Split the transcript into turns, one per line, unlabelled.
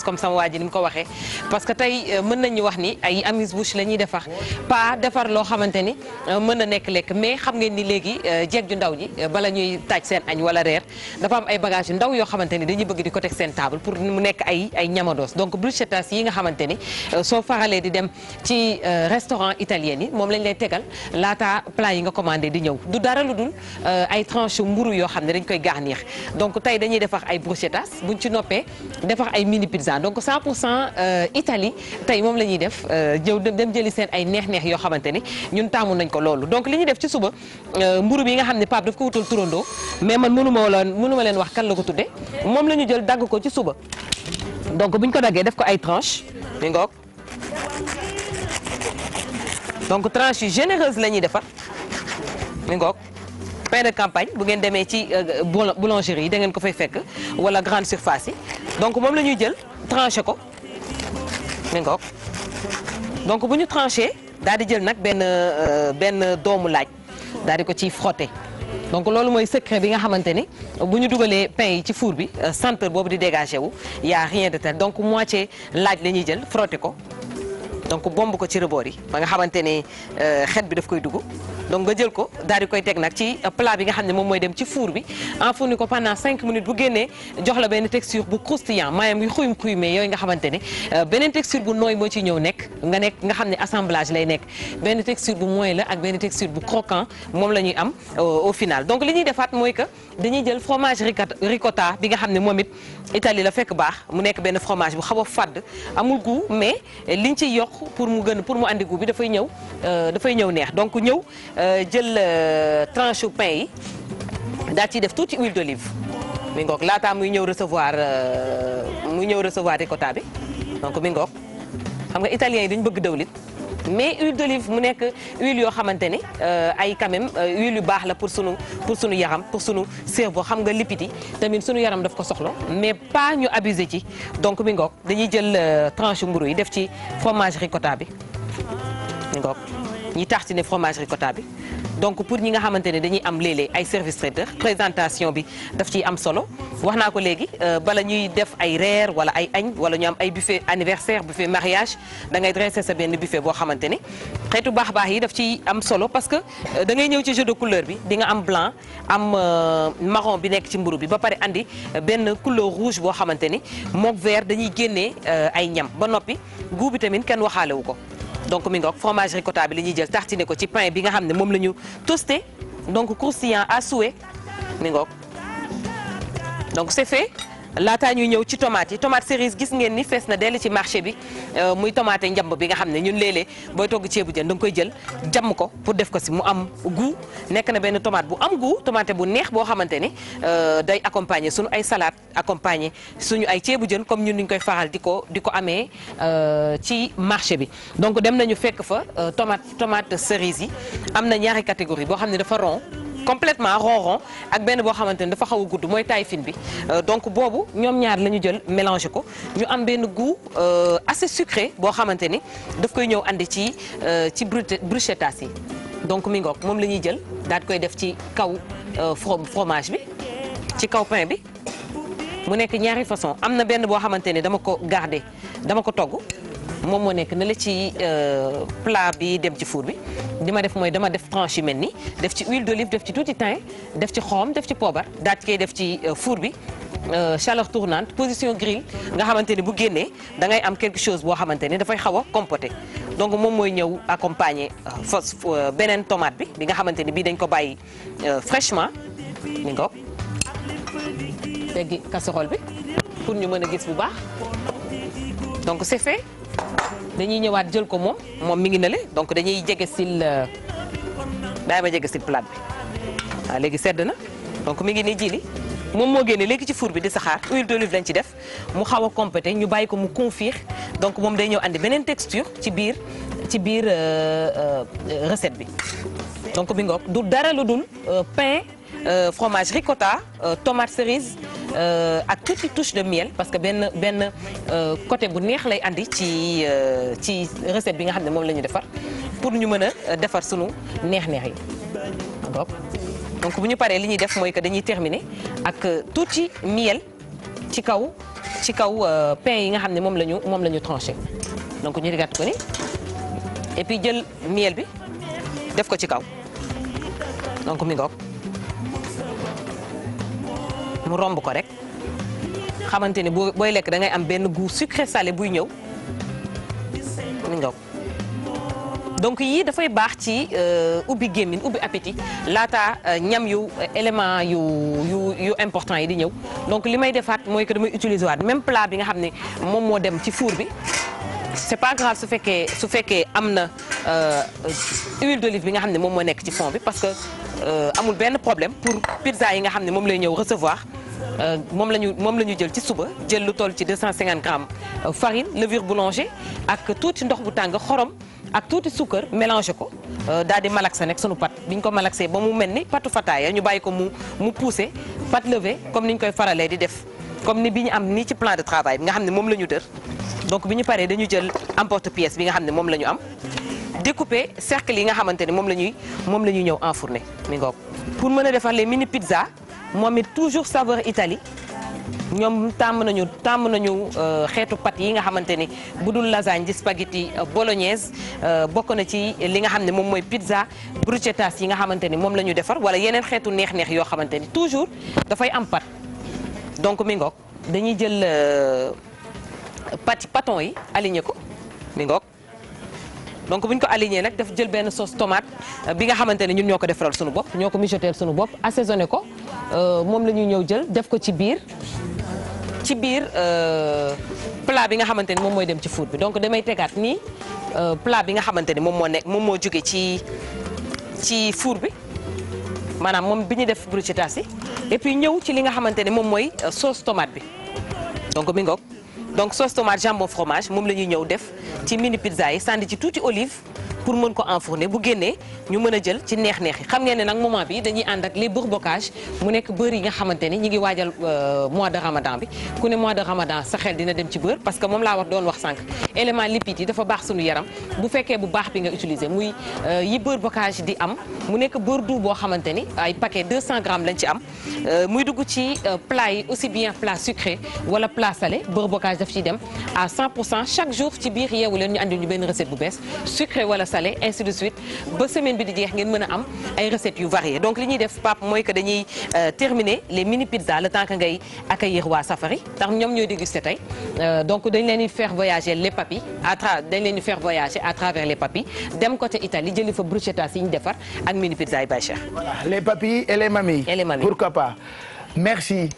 comme sama waa ji ni mu ko waxee parce que tey mën nañu wax ni ay amuse-bouche la ñuy defar pas defar loo xamante ni mën na nekk lekk mais xam ngeen ni léegi jeeg ju ndaw ji bala ñuy taaj seen añ wala reer dafa am ay bagages yu ndaw yoo xamante ni dañuy bëgg di ko teg seen table pour mu nekk ay ñamadoos donc bruschettas yi nga xamante ni soo faralee di dem ci restaurant italien yi moom lañ lay tegal laata plat yi nga commandé di ñëw du dara lu dul ay tranche mburu yoo xam ne dañ koy garnir donc tey dañuy defar ay bruschettas buñ ci noppee defar ay mini pizza donc 100% Italie tey moom la ñuy def jëw dem jëli seen ay neex-neex yoo xamante ni ñun taamu nañ ko loolu donc li ñuy def ci suba mburu bi nga xam ne Pape daf ko wutal turandoo mais man mënuma leen wax kan la ko tudde moom la ñu jël dagg ko ci suba donc buñ ko daggee def ko ay tranche mi ngoog donc tranche yu généreuse la ñuy defar mi ngoog pain de campagne bu ngeen demee ci boulangerie yi da ngeen ko fay fekk wala grande surface yi donc moom la ñuy jël tranché ko mi ngoog donc bu ñu tranché daal di jël nag benn doomu laaj daal di ko ciy frotté donc loolu mooy secret bi nga xamante ni bu ñu dugalee pain yi ci four bi senteur boobu di dégagé wu y a rien de tel donc moitié laaj la ñuy jël frotté ko donc bomb ko ci rebord yi ba nga xamante ni xet bi daf koy dugg donc nga jël ko daal di koy teg nag ci plat bi nga xam ne moom mooy dem ci four bi enfourni ko pendant 5 minutes bu génnee jox la benn texture bu croustillant maanaam yu xuyum-xuyumee yooyu nga xamante ne beneen texture bu nooy moo ci ñëw nga xam ne assemblage lay nekk benn texture bu mooy la ak benn texture bu croquant moom la ñuy am au final donc li ñuy defaat mooy que dañuy jël fromage ricotta bi nga xam ne moom it Italie la fekk baax mu nekk benn fromage bu xaw a fàdd amul goût mais liñ ciy yokk pour mu andi goût bi dafay ñëw neex donc ñëw jël tranche u pain yi daal ciy def tuuti huile d'olive mi ngoog laataa muy ñëw recevoir ricotta bi donc mi ngoog xam nga italiens yi dañu bëgg dawlin mais huile d'olive mu nekk huile yoo xamante ni ay quand même huile yu baax la pour sunu yaram pour sunu cerveau xam nga lipides yi tamit sunu yaram daf ko soxla mais pas ñu abuser ci donc mi ngoog dañuy jël tranche mburu yi def ci fromage ricotta bi mi ngoog ñi tartiner fromage ricotta bi donc pour ñi nga xamante ne dañuy am léeg-léeg ay service traiteur présentation bi daf ciy am solo wax naa ko léegi bala ñuy def ay reer wala ay añ wala ñu am ay buffet anniversaire buffet mariage da ngay dresser sa benn buffet boo xamante ni xeetu baax yi daf ciy am solo parce que da ngay ñëw ci jeu de couleur bi di nga am blanc am marron bi nekk ci mburu bi ba pare andi benn couleur rouge boo xamante ni mook vert dañuy génnee ay ñam ba noppi goût bi tamit kenn waxaale wu ko. donc mi ngoog fromage ricotta bi la ñuy jël tartiner ko ci pain bi nga xam ne moom la ñu toasté donc croustillant à souhait mi ngoog donc c'est fait laataa ñuy ñëw ci tomate yi tomate cerise gis ngeen ni fees na dell ci marché bi muy tomate njamb bi nga xam ne ñun léeg-léeg booy togg ceebu jën da nga koy jël jàmm ko pour def ko si mu am goût nekk na benn tomate bu am goût tomate bu neex boo xamante ni day accompagner suñu ay salade accompagner suñu ay ceebu jën comme ñun ñu koy faral di ko amee ci marché bi donc dem nañu fekk fa tomate cerise yi am na ñaari catégorie boo xam ne dafa rond complètement rond ak benn boo xamante ne dafa xaw a gudd mooy taille fine bi donc boobu ñoom ñaar la ñu jël mélangé ko ñu am benn goût assez sucré boo xamante ni daf koy ñëw andi ci bruschettas yi donc mi ngoog moom la ñuy jël daal di koy def ci kaw fromage bi ci kaw pain bi mu nekk ñaari façon am na benn boo xamante ne dama ko garder dama ko togg moom moo nekk na la ci plat bi dem ci four bi li ma def mooy dama def tranche yu mel ni def ci huile d'olive def ci tuuti thym def ci xorom def ci poobar daal di koy def ci four bi chaleur tournante position grill nga xamante ni bu génnee da ngay am quelque chose boo xamante ni dafay xaw a compoté donc moom mooy ñëw accompagner beneen tomate bi nga xamante ni bii dañ ko bàyyi fraîchement ni ngoog teggi casserole bi pour ñu mën a gis bu baax donc c'est fait dañuy ñëwaat jël ko moom mi ngi nale donc dañuy jege sil daay ma jege sil plat bi waaw léegi sedd na donc mi ngi nii jili moom moo génne léegi ci four bi di saxaar huile d'olive lañ ci def mu xaw a compété ñu bàyyi ko mu confire donc moom day ñëw andi beneen texture ci biir recette bi donc mi ngoog du dara lu dul pain fromage ricotta tomate cerise ak tuuti touche de miel parce que benn côté bu neex lay andi ci recette bi nga xam ne moom la ñu defar pour ñu mën a defar sunu neex-neex yi donc bu ñu paree li ñuy def mooy que dañuy terminer ak tuuti miel ci kaw ci kaw pain yi nga xam ne moom la ñu tranché donc ñu rigat ko ni et puis jël miel bi def ko ci kaw donc mi ngoog mu romb ko rek xamante ni booy lekk da ngay am benn goût sucré salé buy ñëw mi ngoog donc yii dafay baax ci ubbi gémmiñ ubbi appétit laata ñam yu élément yu important yi di ñëw donc li may defaat mooy que damay utiliser waat même plat bi nga xam ne moom moo dem ci four bi c'est pas grave su fekkee am na huile d'olive bi nga xam ne moom moo nekk ci fond bi parce que amul benn problème pour pizza yi nga xam ne moom lay ñëw recevoir moom la ñu jël ci suba jël lu toll ci 250 grammes farine levure boulanger ak tuuti ndox bu tàng xorom ak tuuti suukar mélangé ko daal di malaxé nekk sunu pat bi ñu ko malaxé ba mu mel ni patu fataaya ñu bàyyi ko mu poussé pat levé comme ni ñu koy faralee di def comme ni bi ñu am nii ci plan de travail bi nga xam ne moom la ñu dër donc bi ñu paree dañu jël emporte-pièce bi nga xam ne moom la ñu am découper cercle yi nga xamante ne moom la ñuy ñëw enfourner mi ngoog pour mën a defar les mini pizza moom it toujours saveur Italie ñoom tàmm nañu xeetu pâte yi nga xamante ni bu dul lasagne di spaghetti bolognaise bokk na ci li nga xam ne moom mooy pizza bruschettas yi nga xamante ni moom la ñu defar wala yeneen xeetu neex-neex yoo xamante ni toujours dafay am pâte donc mi ngoog dañuy jël pâton yi aligné ko mi ngoog donc bu ñu ko aligné nag daf jël benn sauce tomate bi nga xamante ne ñun ñoo ko defaral sunu bopp ñoo ko mijoter sunu bopp assaisonné ko moom la ñuy ñëw jël def ko ci biir plat bi nga xamante ni moom mooy dem ci four bi donc damay tegaat nii plat bi nga xamante ni moom moo jóge ci four bi maanaam moom bi ñu def bruschettas yi et puis ñëw ci li nga xamante ni moom mooy sauce tomate bi donc mi ngoog donc sauce tomate jambon fromage moom la ñuy ñëw def ci mini pizza yi sànni ci tuuti olive pour mën ko enfourner bu génnee ñu mën a jël ci neex-neex yi xam ngeen ne nag moment bi dañuy ànd ak les beurre bocage mu nekk beurre yi nga xamante ni ñi ngi waajal mois de ramadan bi ku ne mois de ramadan sa xel dina dem ci beurre parce que moom laa doon wax sànq élément lipide yi dafa baax suñu yaram bu fekkee bu baax bi nga utiliser muy yi beurre bocage di am mu nekk beurre doux boo xamante ni ay paquet 200 grammes lañ ci am muy dugg ci plat yi aussi bien plat sucré wala plat salé beurre bocage daf ciy dem à 100% chaque jour ci biir yeewu leen ñu andil ñu benn recette bu bees sucré wala salé ainsi de suite ba semaine bi di jeex ngeen mën a am ay recettes yu variées donc li ñuy def Pape mooy que dañuy terminer les mini pizzas le temps que ngay accueillir waa Safari ndax ñoom ñooy déguster tey donc dañ leen di faire voyager les papilles à travers les papilles dem côté Italie jëli fa bruschettas yi ñu defar ak mini pizza yi Baye Cheikh.
Voilà les papilles et les mamies.
Et les mamies.
Pourquoi pas merci.